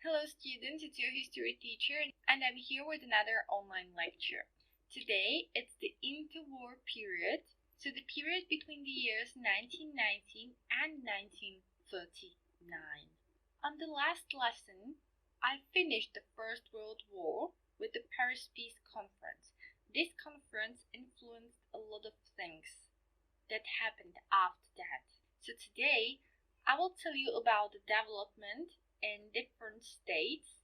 Hello students, it's your history teacher and I'm here with another online lecture. Today it's the interwar period, so the period between the years 1919 and 1939. On the last lesson, I finished the First World War with the Paris Peace Conference. This conference influenced a lot of things that happened after that. So today I will tell you about the development in different states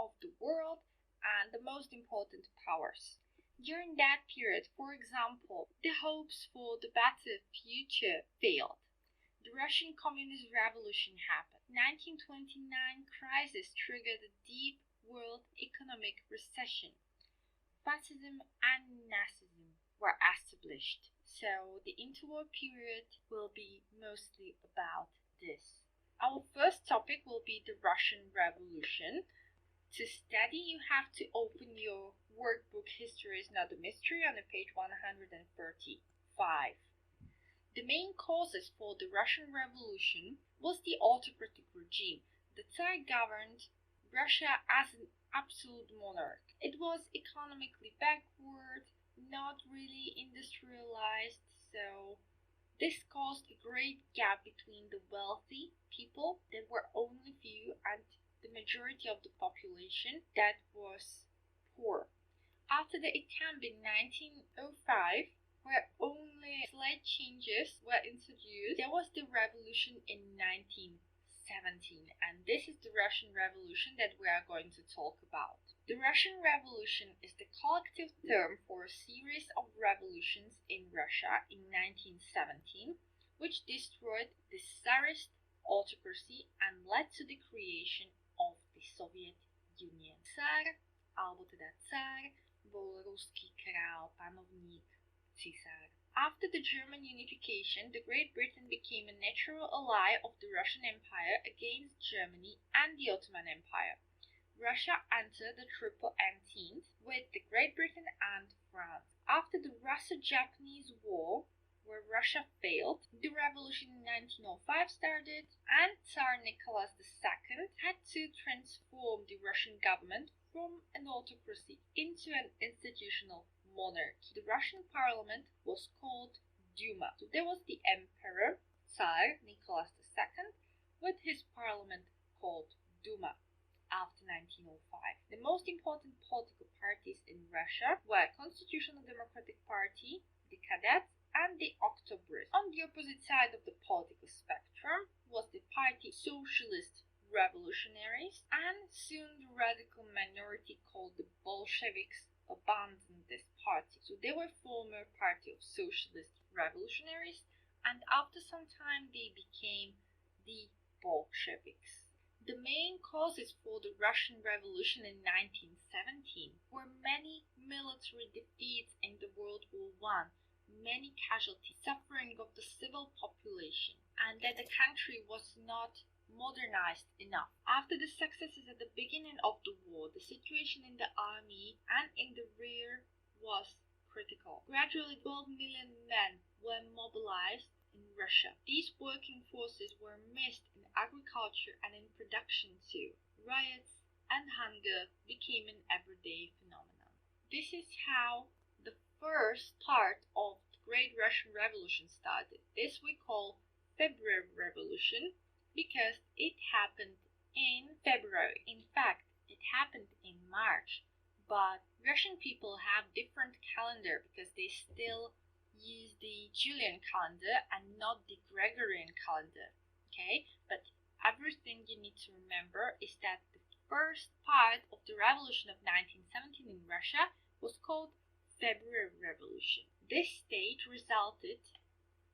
of the world and the most important powers. During that period, for example, the hopes for the better future failed. The Russian Communist Revolution happened. 1929 crisis triggered a deep world economic recession. Fascism and Nazism were established. So the interwar period will be mostly about this. Our first topic will be the Russian Revolution. To study, you have to open your workbook History is Not a Mystery on page 135. The main causes for the Russian Revolution was the autocratic regime. The Tsar governed Russia as an absolute monarch. It was economically backward, not really industrialized, so this caused a great gap between the wealthy people that were only few and the majority of the population that was poor. After the attempt in 1905, where only slight changes were introduced, there was the revolution in 1917, and this is the Russian Revolution that we are going to talk about. The Russian Revolution is the collective term for a series of revolutions in Russia in 1917, which destroyed the Tsarist autocracy and led to the creation of the Soviet Union. Tsar, alebo teda Tsar, bol ruský král, panovník, císar. After the German unification, the Great Britain became a natural ally of the Russian Empire against Germany and the Ottoman Empire. Russia entered the Triple Entente with the Great Britain and France. After the Russo-Japanese War, where Russia failed, the revolution in 1905 started, and Tsar Nicholas II had to transform the Russian government from an autocracy into an institutional monarchy. The Russian parliament was called Duma. So there was the emperor, Tsar Nicholas II, with his parliament called Duma. After 1905. The most important political parties in Russia were Constitutional Democratic Party, the Cadets, and the Octobrists. On the opposite side of the political spectrum was the party Socialist Revolutionaries, and soon the radical minority called the Bolsheviks abandoned this party. So they were former party of Socialist Revolutionaries, and after some time they became the Bolsheviks. The main causes for the Russian Revolution in 1917 were many military defeats in the World War I, many casualties, suffering of the civil population, and that the country was not modernized enough. After the successes at the beginning of the war, the situation in the army and in the rear was critical. Gradually 12 million men were mobilized in Russia. These working forces were missed in agriculture and in production too. Riots and hunger became an everyday phenomenon. This is how the first part of the Great Russian Revolution started. This we call February Revolution because it happened in February. In fact, it happened in March, but Russian people have different calendar because they still use the Julian calendar and not the Gregorian calendar, okay? But everything you need to remember is that the first part of the revolution of 1917 in Russia was called February Revolution. This stage resulted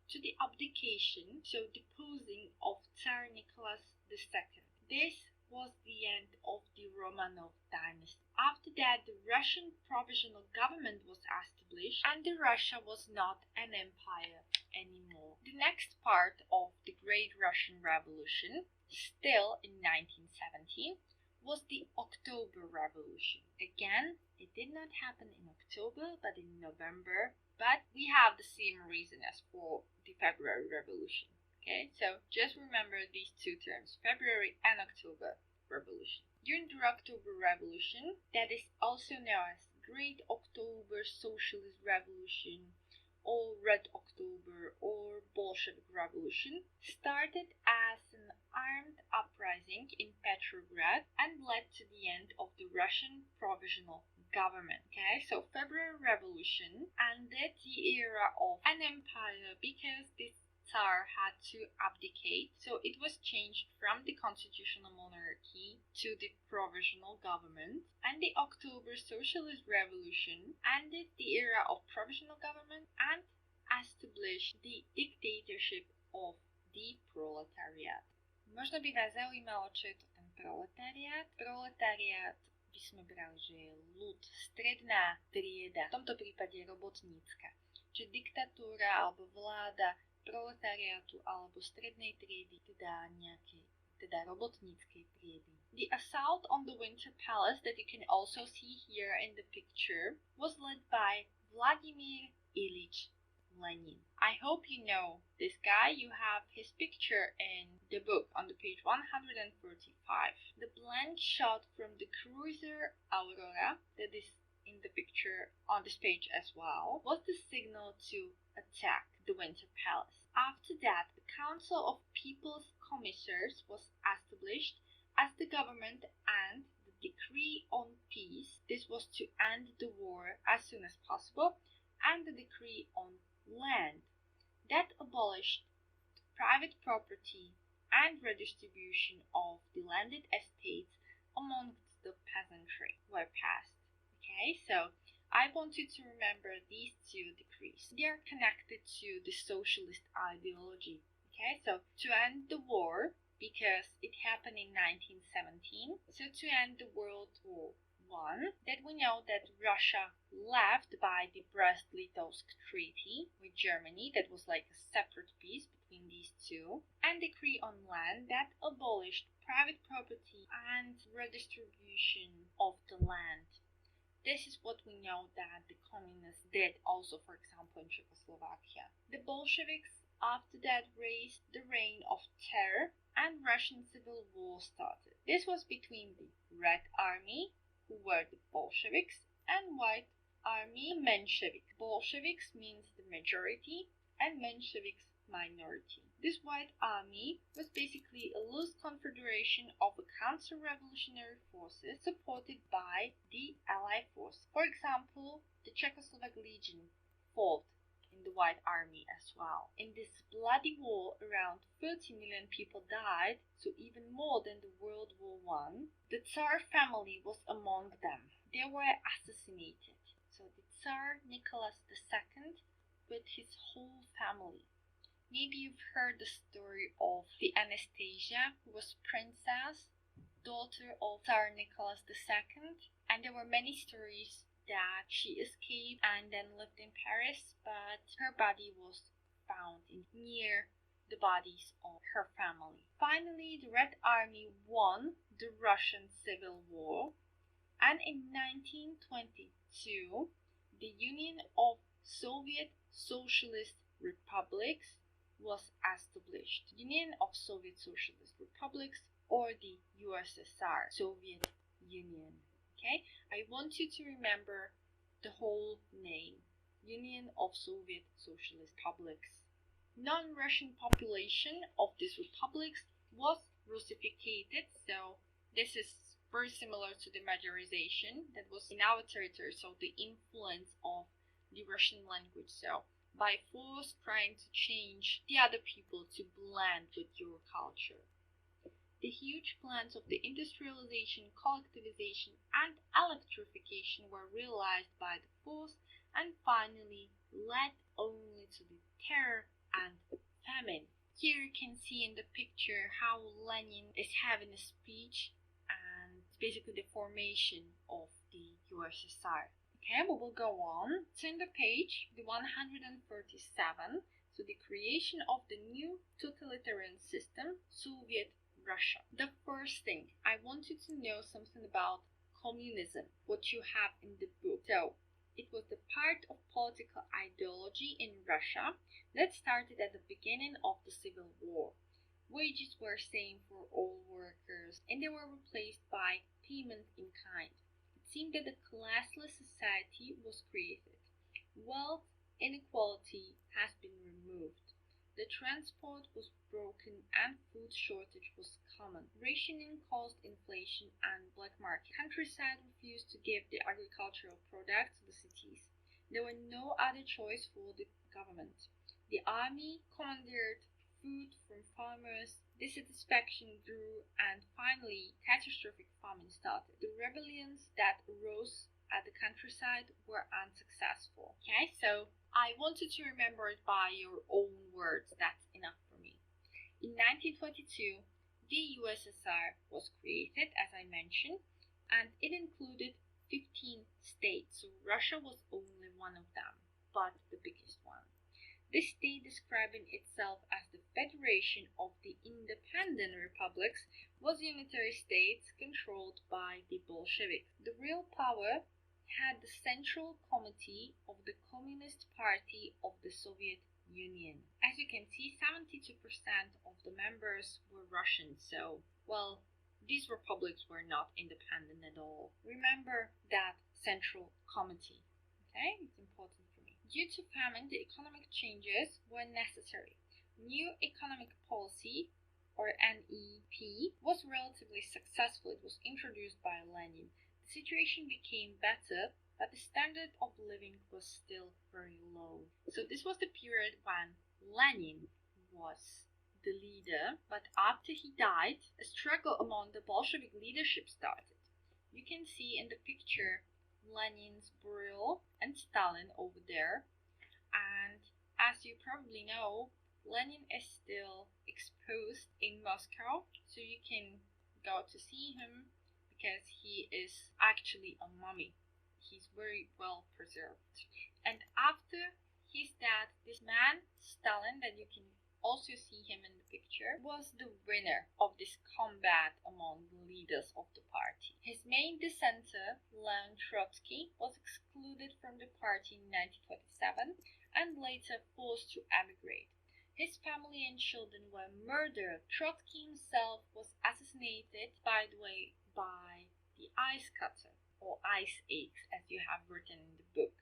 to the abdication, so deposing of Tsar Nicholas II. This was the end of the Romanov dynasty. After that, the Russian provisional government was established and the Russia was not an empire anymore. The next part of the Great Russian Revolution, still in 1917, was the October Revolution. Again, it did not happen in October but in November, but we have the same reason as for the February Revolution. Okay, so just remember these two terms, February and October. Revolution. During the October Revolution, that is also known as Great October Socialist Revolution or Red October or Bolshevik Revolution, started as an armed uprising in Petrograd and led to the end of the Russian Provisional Government. Okay, so February Revolution ended the era of an empire because this Tsar had to abdicate, so it was changed from the constitutional monarchy to the provisional government, and the October Socialist Revolution ended the era of provisional government and established the dictatorship of the proletariat. Možno by vás zaujímalo, čo je to ten proletariat. Proletariat by sme brali, že je ľud, stredná trieda, v tomto prípade robotnícka, čiže diktatúra alebo vláda proletariátu alebo strednej triedy, teda robotníckej triedy. The assault on the Winter Palace that you can also see here in the picture was led by Vladimir Ilyich Lenin. I hope you know this guy. You have his picture in the book on the page 145. The blank shot from the cruiser Aurora that is in the picture on this page as well was the signal to attack the Winter Palace. After that, the Council of People's Commissars was established as the government, and the Decree on Peace, this was to end the war as soon as possible, and the Decree on Land, that abolished private property and redistribution of the landed estates amongst the peasantry were passed. Okay, so I want you to remember these two decrees. They are connected to the socialist ideology. Okay, so to end the war, because it happened in 1917, so to end the World War I, that we know that Russia left by the Brest-Litovsk Treaty with Germany, that was like a separate piece between these two, and Decree on Land that abolished private property and redistribution of the land. This is what we know that the communists did also, for example, in Czechoslovakia. The Bolsheviks after that raised the reign of terror and Russian civil war started. This was between the Red Army, who were the Bolsheviks, and White Army, Mensheviks. Bolsheviks means the majority and Mensheviks minority. This White Army was basically a loose confederation of counter-revolutionary forces supported by the Allied force. For example, the Czechoslovak Legion fought in the White Army as well. In this bloody war, around 30 million people died, so even more than the World War I. The Tsar family was among them. They were assassinated. So the Tsar Nicholas II with his whole family. Maybe you've heard the story of the Anastasia, who was princess, daughter of Tsar Nicholas II, and there were many stories that she escaped and then lived in Paris, but her body was found near the bodies of her family. Finally, the Red Army won the Russian Civil War, and in 1922, the Union of Soviet Socialist Republics was established. Union of Soviet Socialist Republics, or the USSR, Soviet Union. Okay, I want you to remember the whole name, Union of Soviet Socialist Republics. Non-Russian population of these republics was Russificated, so this is very similar to the majorization that was in our territory, so the influence of the Russian language, so by force trying to change the other people to blend with your culture. The huge plans of the industrialization, collectivization, and electrification were realized by the force and finally led only to the terror and famine. Here you can see in the picture how Lenin is having a speech, and it's basically the formation of the USSR. Okay, we will go on. So in the page, the 137, so the creation of the new totalitarian system, Soviet Russia. The first thing, I want you to know something about communism, what you have in the book. So, it was the part of political ideology in Russia that started at the beginning of the Civil War. Wages were same for all workers, and they were replaced by payment in kind. It seemed that a classless society was created. Wealth inequality has been removed. The transport was broken and food shortage was common. Rationing caused inflation and black market. Countryside refused to give the agricultural products to the cities. There were no other choice for the government. The army commandeered food from farmers, dissatisfaction grew, and finally catastrophic famine started. The rebellions that arose at the countryside were unsuccessful. Okay, so I wanted to remember it by your own words. That's enough for me. In 1922, the USSR was created, as I mentioned, and it included 15 states. So Russia was only one of them, but the biggest one. This state, describing itself as the Federation of the Independent Republics, was a unitary state controlled by the Bolsheviks. The real power had the Central Committee of the Communist Party of the Soviet Union. As you can see, 72% of the members were Russian, so, well, these republics were not independent at all. Remember that Central Committee, okay? It's important. Due to famine, the economic changes were necessary. New economic policy, or NEP, was relatively successful. It was introduced by Lenin. The situation became better, but the standard of living was still very low. So this was the period when Lenin was the leader, but after he died, a struggle among the Bolshevik leadership started. You can see in the picture Lenin's burial and Stalin over there, and as you probably know, Lenin is still exposed in Moscow, so you can go to see him because he is actually a mummy. He's very well preserved. And after his death, this man, Stalin, that you can also see him in the picture, was the winner of this combat among the leaders of the party. His main dissenter, Leon Trotsky, was excluded from the party in 1927 and later forced to emigrate. His family and children were murdered. Trotsky himself was assassinated, by the way, by the ice cutter, or ice axe, as you have written in the book.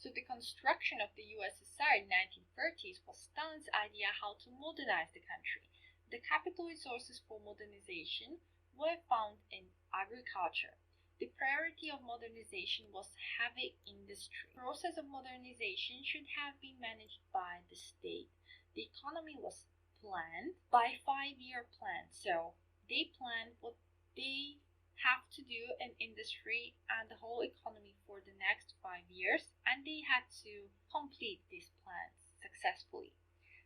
So the construction of the USSR in 1930s was Stalin's idea how to modernize the country. The capital resources for modernization were found in agriculture. The priority of modernization was heavy industry. The process of modernization should have been managed by the state. The economy was planned by 5-year plan. So they planned what they have to do in industry and the whole economy for the next 5 years, and they had to complete these plans successfully.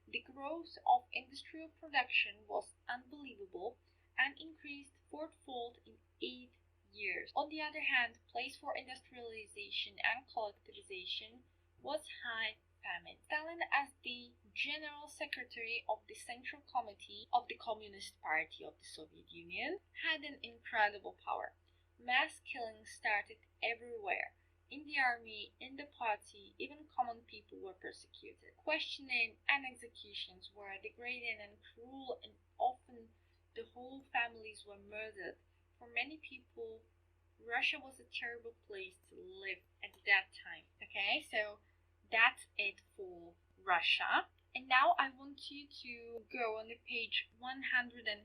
The growth of industrial production was unbelievable and increased fourfold in 8 years. On the other hand, place for industrialization and collectivization was high famine. Stalin, as the General Secretary of the Central Committee of the Communist Party of the Soviet Union, had an incredible power. Mass killings started everywhere. In the army, in the party, even common people were persecuted. Questioning and executions were degrading and cruel, and often the whole families were murdered. For many people, Russia was a terrible place to live at that time. Okay, so that's it for Russia. And now I want you to go on the page 151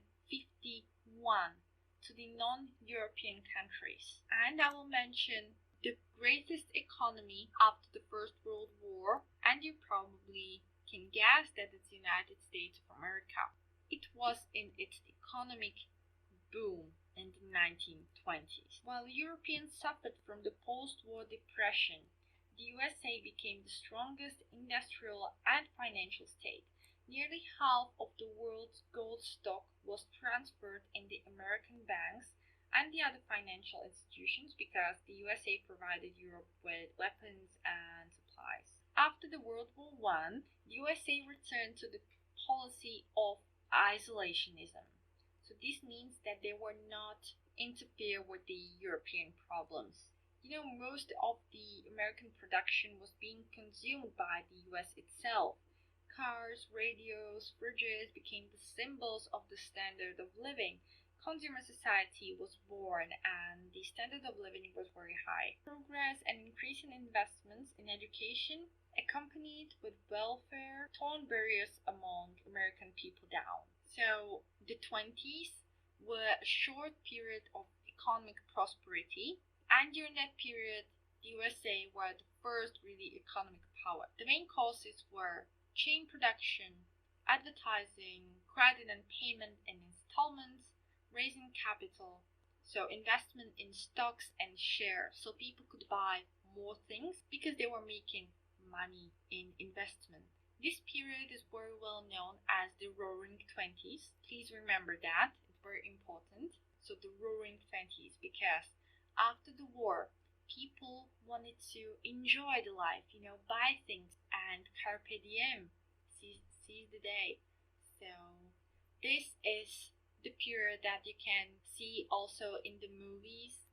to the non-European countries. And I will mention the greatest economy after the First World War, and you probably can guess that it's the United States of America. It was in its economic boom in the 1920s. While Europeans suffered from the post-war depression, the USA became the strongest industrial and financial state. Nearly half of the world's gold stock was transferred in the American banks and the other financial institutions because the USA provided Europe with weapons and supplies. After the World War I, the USA returned to the policy of isolationism. So this means that they were not interfere with the European problems. You know, most of the American production was being consumed by the US itself. Cars, radios, fridges became the symbols of the standard of living. Consumer society was born and the standard of living was very high. Progress and increasing investments in education, accompanied with welfare, torn barriers among American people down. So the 20s were a short period of economic prosperity, and during that period, the USA were the first really economic power. The main causes were chain production, advertising, credit and payment in installments, raising capital, so investment in stocks and shares, so people could buy more things because they were making money in investment. This period is very well known as the Roaring Twenties. Please remember that, it's very important. So the Roaring Twenties, because after the war, people wanted to enjoy the life, buy things and carpe diem, seize the day. So this is the period that you can see also in the movies.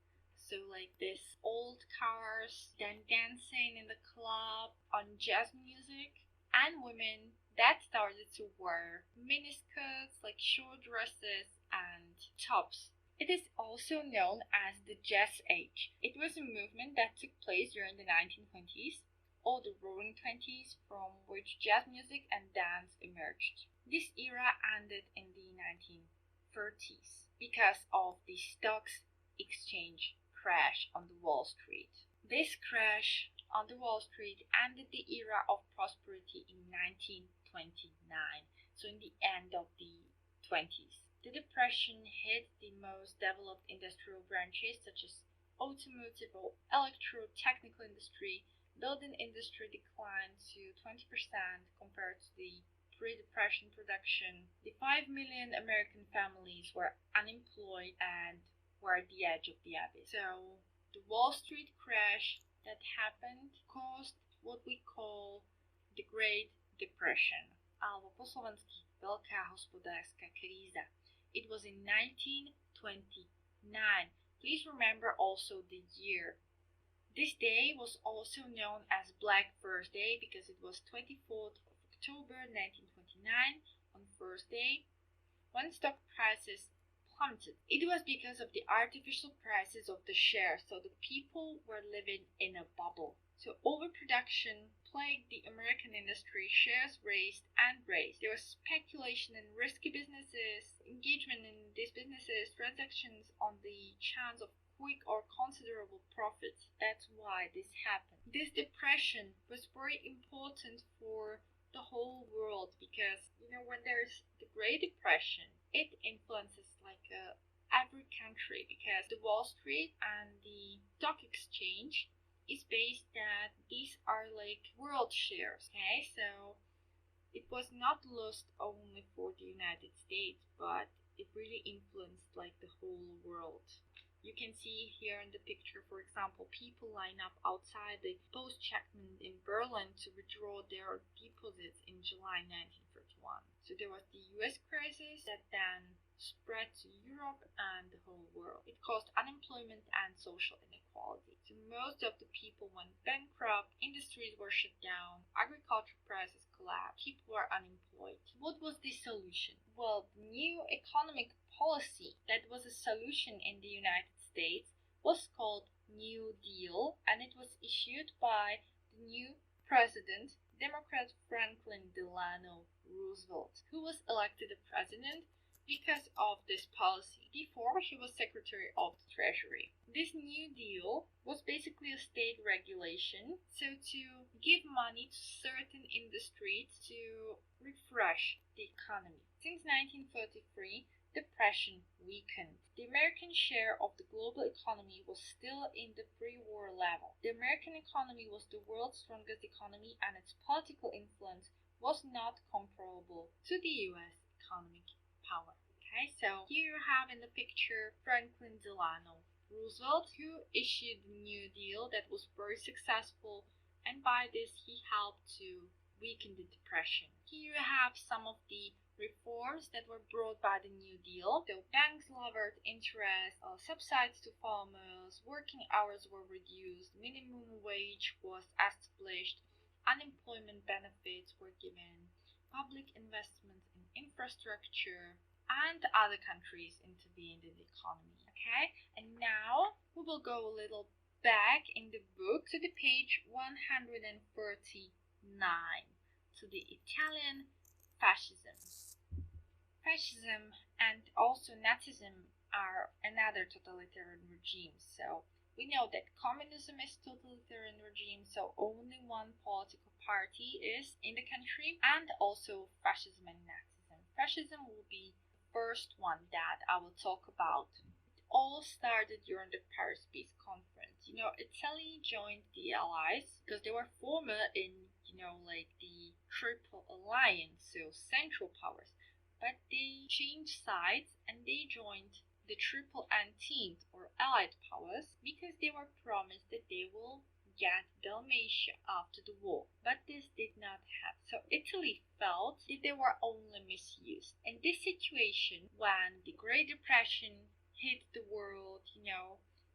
So like this old cars, then dancing in the club on jazz music, and women that started to wear miniskirts, like short dresses and tops. It is also known as the Jazz Age. It was a movement that took place during the 1920s, or the Roaring Twenties, from which jazz music and dance emerged. This era ended in the 1930s because of the stocks exchange crash on the Wall Street. This crash on the Wall Street ended the era of prosperity in 1929, so in the end of the 20s. The Depression hit the most developed industrial branches such as automotive or electrotechnical industry. Building industry declined to 20% compared to the pre-Depression production. The 5 million American families were unemployed and were at the edge of the abyss. So the Wall Street crash that happened caused what we call the Great Depression, alebo po slovensky Veľká hospodárska kríza. It was in 1929. Please remember also the year. This day was also known as Black Thursday because it was 24th of October 1929 on Thursday when stock prices plummeted. It was because of the artificial prices of the shares, so the people were living in a bubble. So overproduction plagued the American industry, shares raised and raised. There was speculation in risky businesses, engagement in these businesses, transactions on the chance of quick or considerable profits. That's why this happened. This depression was very important for the whole world because, when there's the Great Depression, it influences every country because the Wall Street and the stock exchange is based that these are like world shares, okay? So it was not lost only for the United States, but it really influenced the whole world. You can see here in the picture, for example, people line up outside the Postcheckman in Berlin to withdraw their deposits in July 1931. So there was the US crisis that then spread to Europe and the whole world. It caused unemployment and social inequality. So most of the people went bankrupt, industries were shut down, agriculture prices collapsed, people were unemployed. What was the solution? Well, the new economic policy that was a solution in the United States was called New Deal, and it was issued by the new president, Democrat Franklin Delano Roosevelt, who was elected the president because of this policy. Before, he was Secretary of the Treasury. This New Deal was basically a state regulation, so to give money to certain industries to refresh the economy. Since 1933, depression weakened. The American share of the global economy was still in the pre-war level. The American economy was the world's strongest economy, and its political influence was not comparable to the US economic power. Okay, so here you have in the picture Franklin Delano Roosevelt, who issued the New Deal that was very successful, and by this he helped to weaken the depression. Here you have some of the reforms that were brought by the New Deal. So banks lowered interest, subsidies to farmers, working hours were reduced, minimum wage was established, unemployment benefits were given, public investment in infrastructure, and other countries intervened in the economy. Okay, and now we will go a little back in the book to the page 139, to the Italian fascism. Fascism and also Nazism are another totalitarian regime. So we know that communism is totalitarian regime, so only one political party is in the country, and also fascism and Nazism. Fascism will be the first one that I will talk about. It all started during the Paris Peace Conference. Italy joined the Allies because they were former in, like the Triple Alliance, so Central Powers. But they changed sides and they joined the Triple Entente or Allied powers because they were promised that they will get Dalmatia after the war. But this did not happen. So Italy felt that they were only misused. And this situation, when the Great Depression hit the world,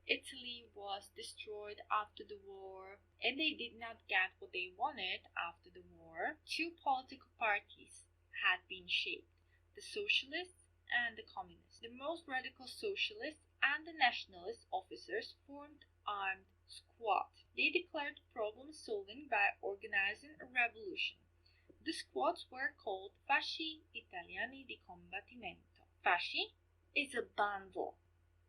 Italy was destroyed after the war and they did not get what they wanted after the war. Two political parties had been shaped: the socialists and the communists. The most radical socialists and the nationalist officers formed armed squad. They declared problem solving by organizing a revolution. The squads were called Fasci Italiani di Combattimento. Fasci is a bundle,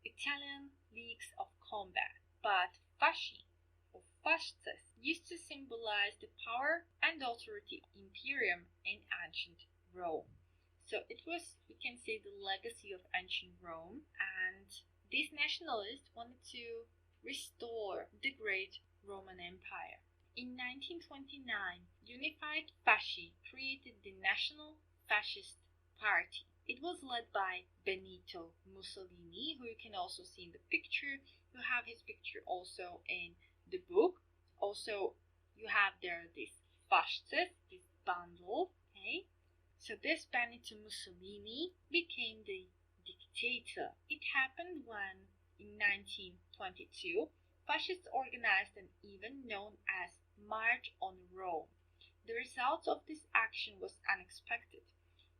Italian leagues of combat, but fasci or fasces used to symbolize the power and authority of imperium in ancient Rome. So it was, we can say, the legacy of ancient Rome, and these nationalists wanted to restore the great Roman Empire. In 1929, Unified Fasci created the National Fascist Party. It was led by Benito Mussolini, who you can also see in the picture. You have his picture also in the book. Also, you have there this fasces, this bundle, okay? So this Benito Mussolini became the dictator. It happened when, in 1922, fascists organized an event known as March on Rome. The result of this action was unexpected.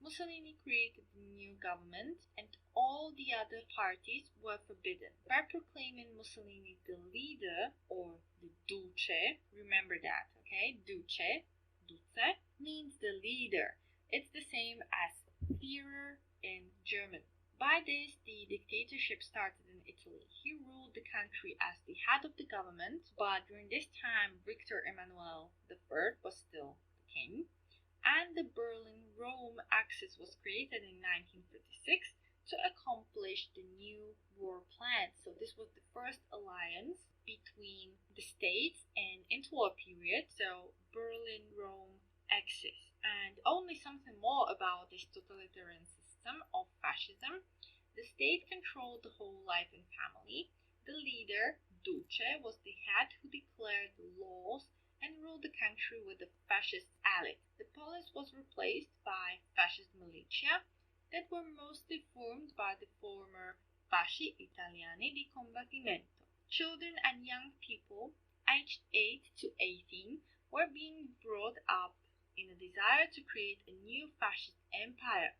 Mussolini created a new government and all the other parties were forbidden. By proclaiming Mussolini the leader, or the Duce, remember that, okay? Duce means the leader. It's the same as Führer in German. By this, the dictatorship started in Italy. He ruled the country as the head of the government, but during this time, Victor Emmanuel III was still the king, and the Berlin-Rome axis was created in 1936 to accomplish the new war plan. So this was the first alliance between the states and interwar period, so Berlin-Rome axis. And only something more about this totalitarian system of fascism. The state controlled the whole life and family. The leader, Duce, was the head who declared the laws and ruled the country with the fascist elite. The police was replaced by fascist militia that were mostly formed by the former Fasci Italiani di Combattimento. Children and young people aged 8 to 18 were being brought up in a desire to create a new fascist empire.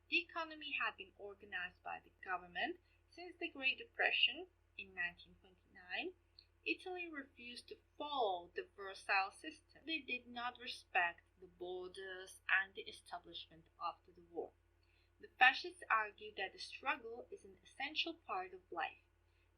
The economy had been organized by the government since the Great Depression in 1929. Italy refused to follow the Versailles system. They did not respect the borders and the establishment after the war. The fascists argued that the struggle is an essential part of life.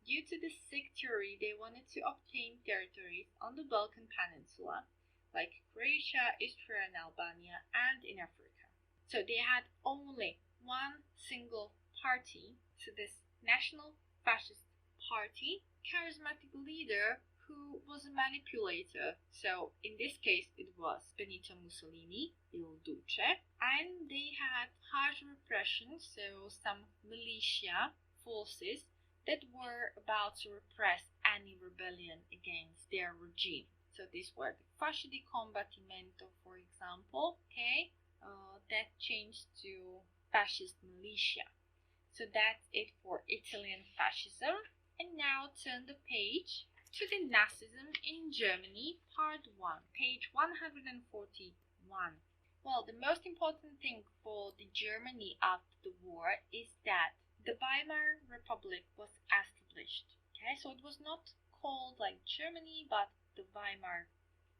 Due to this sectary, they wanted to obtain territories on the Balkan Peninsula, like Croatia, Istria, and Albania, and in Africa. So they had only one single party, so this National Fascist Party, charismatic leader who was a manipulator. So in this case it was Benito Mussolini, Il Duce, and they had harsh repression, so some militia forces that were about to repress any rebellion against their regime. So these were the Fasci di Combattimento, for example, okay, that changed to fascist militia. So that's it for Italian fascism. And now turn the page to the Nazism in Germany, part 1, page 141. Well, the most important thing for the Germany after the war is that the Weimar Republic was established. Okay, so it was not called like Germany, but the Weimar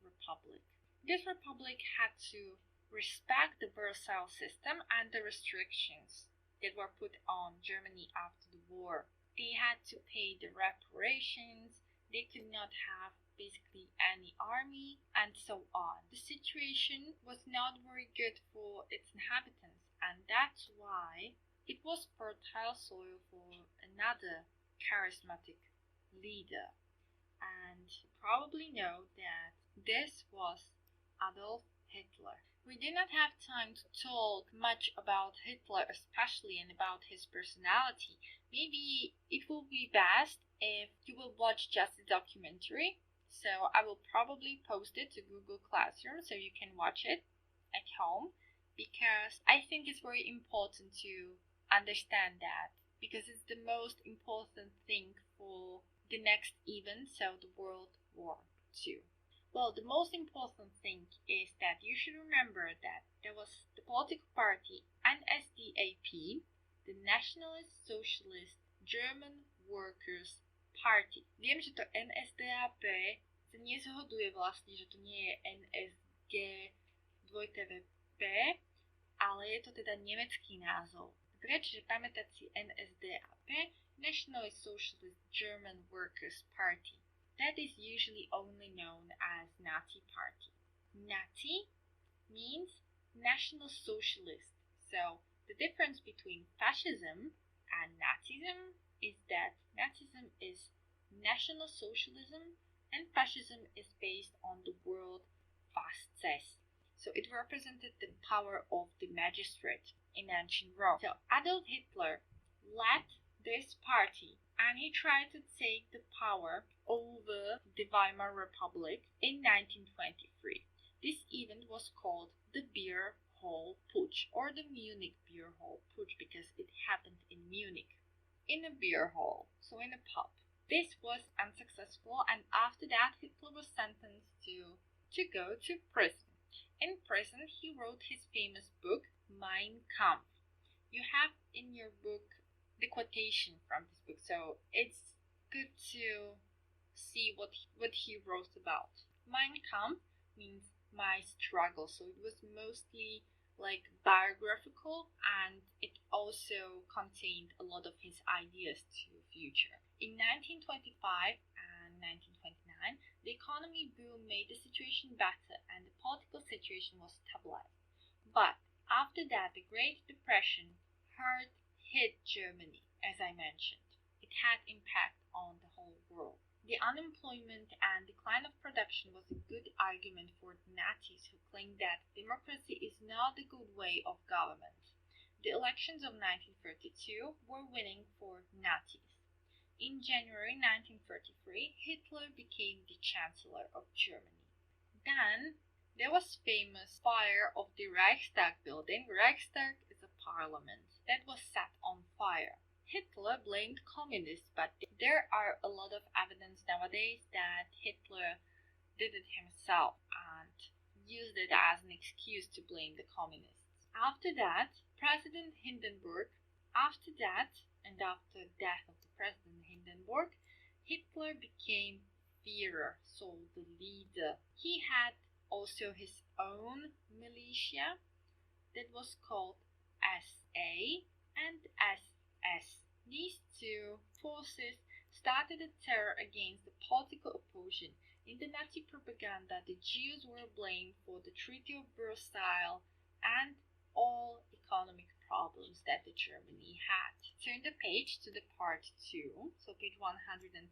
Republic. This republic had to respect the Versailles system and the restrictions that were put on Germany after the war. They had to pay the reparations, they could not have basically any army, and so on. The situation was not very good for its inhabitants, and that's why it was fertile soil for another charismatic leader. And you probably know that this was Adolf Hitler. We do not have time to talk much about Hitler, especially and about his personality. Maybe it will be best if you will watch just the documentary. So I will probably post it to Google Classroom so you can watch it at home, because I think it's very important to understand that, because it's the most important thing for the next event, so the World War II. Well, the most important thing is that you should remember that there was the political party NSDAP, the Nationalist Socialist German Workers Party. Viem, že to NSDAP sa nezhoduje vlastne, že to nie je NSG 2TVP, ale je to teda nemecký názov. Dobre, čiže pamätať si NSDAP, National Socialist German Workers' Party. That is usually only known as Nazi Party. Nazi means National Socialist. So the difference between fascism and Nazism is that Nazism is National Socialism and fascism is based on the word Fasces. So it represented the power of the magistrate in ancient Rome. So Adolf Hitler led this party and he tried to take the power over the Weimar Republic in 1923. This event was called the Beer Hall Putsch, or the Munich Beer Hall Putsch, because it happened in Munich, in a beer hall, so in a pub. This was unsuccessful, and after that Hitler was sentenced to go to prison. In prison he wrote his famous book Mein Kampf. You have in your book the quotation from this book, so it's good to see what he wrote about. Mein Kampf means my struggle, so it was mostly like biographical, and it also contained a lot of his ideas to the future. In 1925 and 1929, the economy boom made the situation better and the political situation was stabilized. But after that, the Great Depression hit Germany, as I mentioned. It had impact on the whole world. The unemployment and decline of production was a good argument for the Nazis, who claimed that democracy is not the good way of government. The elections of 1932 were winning for Nazis. In January 1933, Hitler became the Chancellor of Germany. Then there was famous fire of the Reichstag building. Reichstag is a parliament that was set on fire. Hitler blamed communists, but there are a lot of evidence nowadays that Hitler did it himself and used it as an excuse to blame the communists. After that, President Hindenburg, after the death of the President Hindenburg, Hitler became Führer, so the leader. He had also his own militia that was called SA and SS. These two forces started a terror against the political opposition. In the Nazi propaganda, the Jews were blamed for the Treaty of Versailles and all economic problems that the Germany had. Turn the page to the part 2, so page 143,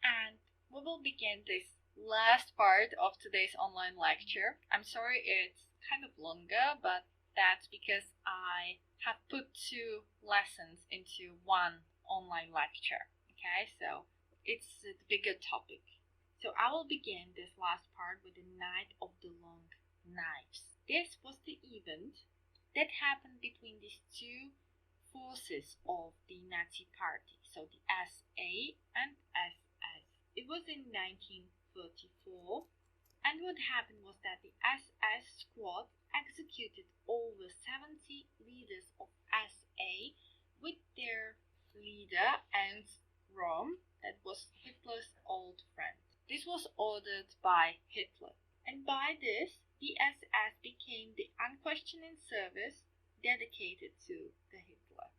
and we will begin this last part of today's online lecture. I'm sorry it's kind of longer, but that's because I have put 2 lessons into one online lecture. Okay, so it's a bigger topic. So I will begin this last part with the Night of the Long Knives. This was the event that happened between these 2 forces of the Nazi party, so the SA and SS. It was in 1934, And what happened was that the SS squad executed over 70 leaders of SA with their leader Ernst Röhm, that was Hitler's old friend. This was ordered by Hitler, and by this the SS became the unquestioning service dedicated to the Hitler.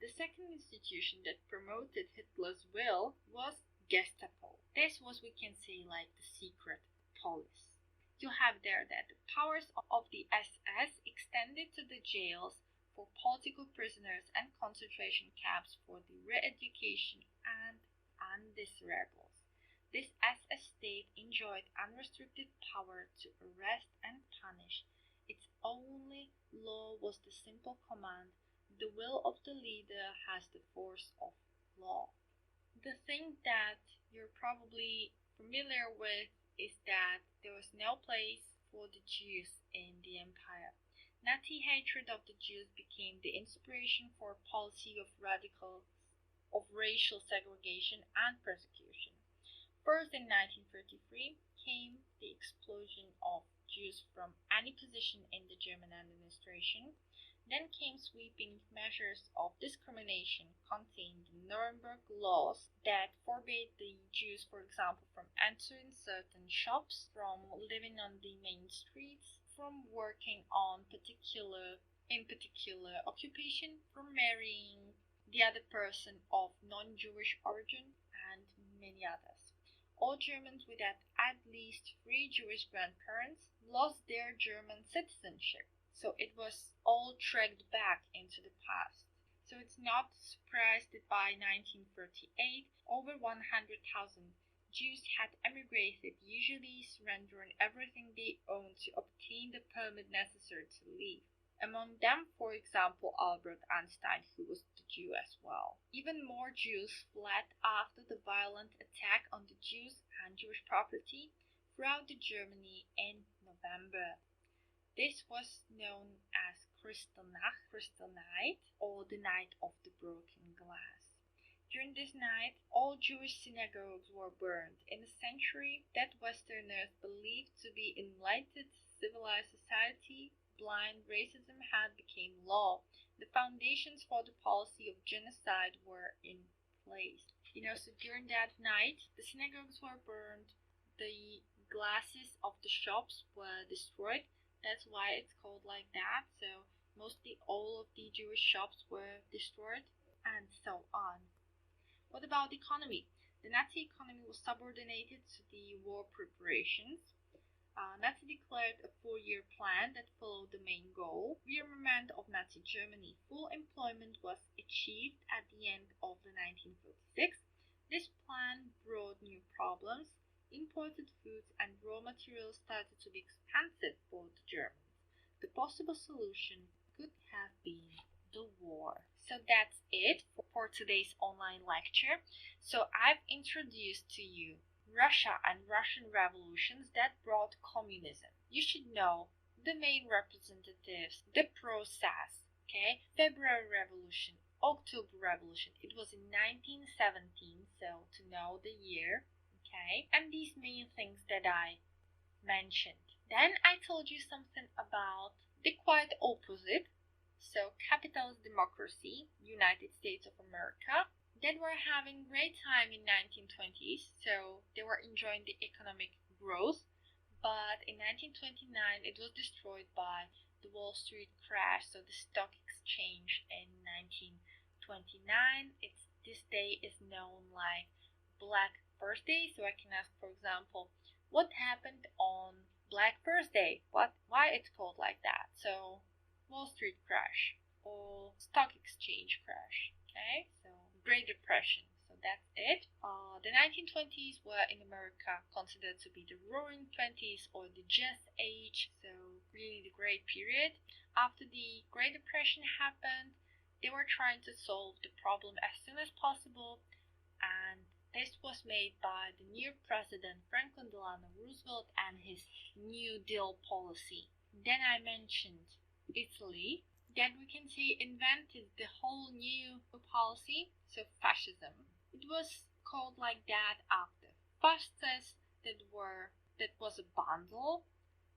The second institution that promoted Hitler's will was Gestapo. This was, we can say, like the secret police. You have there that the powers of the SS extended to the jails for political prisoners and concentration camps for the re-education and these rebels. This SS state enjoyed unrestricted power to arrest and punish. Its only law was the simple command, "The will of the leader has the force of law." The thing that you're probably familiar with is that there was no place for the Jews in the empire. Nazi hatred of the Jews became the inspiration for a policy of racial segregation and persecution. First, in 1933, came the expulsion of Jews from any position in the German administration. Then came sweeping measures of discrimination contained in Nuremberg laws that forbade the Jews, for example, from entering certain shops, from living on the main streets, from working on in particular occupation, from marrying the other person of non-Jewish origin, and many others. All Germans with at least 3 Jewish grandparents lost their German citizenship. So it was all tracked back into the past. So it's not a surprise that by 1938, over 100,000 Jews had emigrated, usually surrendering everything they owned to obtain the permit necessary to leave. Among them, for example, Albert Einstein, who was a Jew as well. Even more Jews fled after the violent attack on the Jews and Jewish property throughout Germany in November. This was known as Kristallnacht, Crystal Night, or the Night of the Broken Glass. During this night, all Jewish synagogues were burned in a century that Westerners believed to be enlightened, civilized society. Blind racism had become law. The foundations for the policy of genocide were in place. So during that night, the synagogues were burned, the glasses of the shops were destroyed. That's why it's called like that. So mostly all of the Jewish shops were destroyed, and so on. What about the economy? The Nazi economy was subordinated to the war preparations. Nazi declared a 4-year plan that followed the main goal, rearmament of Nazi Germany. Full employment was achieved at the end of the 1946. This plan brought new problems. Imported foods and raw materials started to be expensive for the Germans. The possible solution could have been the war. So that's it for today's online lecture. So I've introduced to you Russia and Russian revolutions that brought communism. You should know the main representatives, the process, okay? February Revolution, October Revolution, it was in 1917, so to know the year, okay? And these main things that I mentioned. Then I told you something about the quite opposite, so capitalist democracy, United States of America, that were having great time in 1920s, so they were enjoying the economic growth, but in 1929 it was destroyed by the Wall Street crash, so the stock exchange in 1929. This day is known like Black Thursday, so I can ask, for example, what happened on Black Thursday? Why it's called like that? So Wall Street crash or stock exchange crash, okay? So Great Depression. So that's it. The 1920s were in America considered to be the Roaring Twenties or the Jazz Age, so really the great period. After the Great Depression happened, they were trying to solve the problem as soon as possible, and this was made by the new president Franklin Delano Roosevelt and his New Deal policy. Then I mentioned Italy, that we can say invented the whole new policy, so fascism. It was called like that after fascists that were that was a bundle,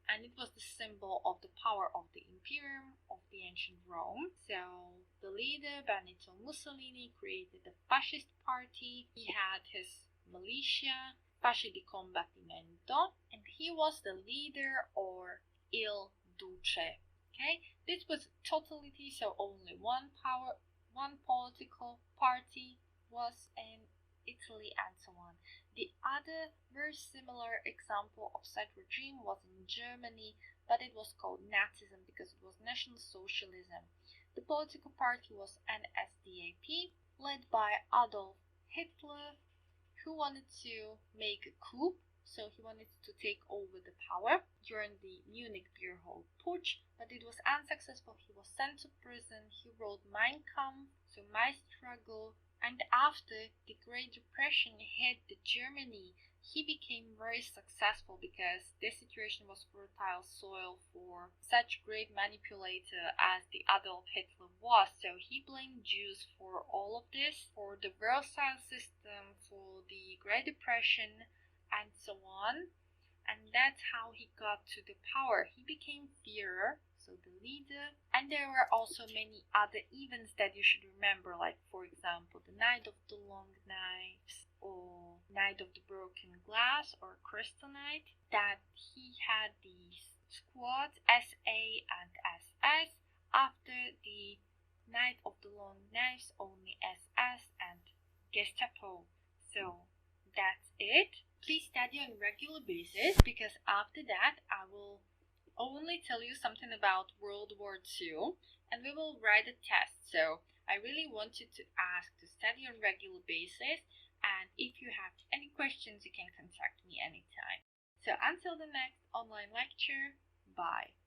and it was the symbol of the power of the imperium of the ancient Rome. So the leader, Benito Mussolini, created the fascist party. He had his militia, Fasci di Combattimento, and he was the leader, or il duce. Okay, this was totality, so only one power, one political party was in Italy, and so on. The other very similar example of such regime was in Germany, but it was called Nazism because it was National Socialism. The political party was NSDAP, led by Adolf Hitler, who wanted to make a coup. So he wanted to take over the power during the Munich beer hall putsch, but it was unsuccessful. He was sent to prison. He wrote Mein Kampf, so My Struggle, and after the Great Depression hit Germany, he became very successful because this situation was fertile soil for such great manipulator as the Adolf Hitler was. So he blamed Jews for all of this, for the Versailles system, for the Great Depression, and so on. And that's how he got to the power. He became Führer, so the leader. And there were also many other events that you should remember, like for example the Night of the Long Knives, or Night of the Broken Glass, or Crystal Night, that he had these squads SA and SS. After the Night of the Long Knives, only SS and Gestapo. So that's it. Please study on a regular basis, because after that I will only tell you something about World War II, and we will write a test. So I really want you to ask to study on a regular basis, and if you have any questions you can contact me anytime. So until the next online lecture, bye.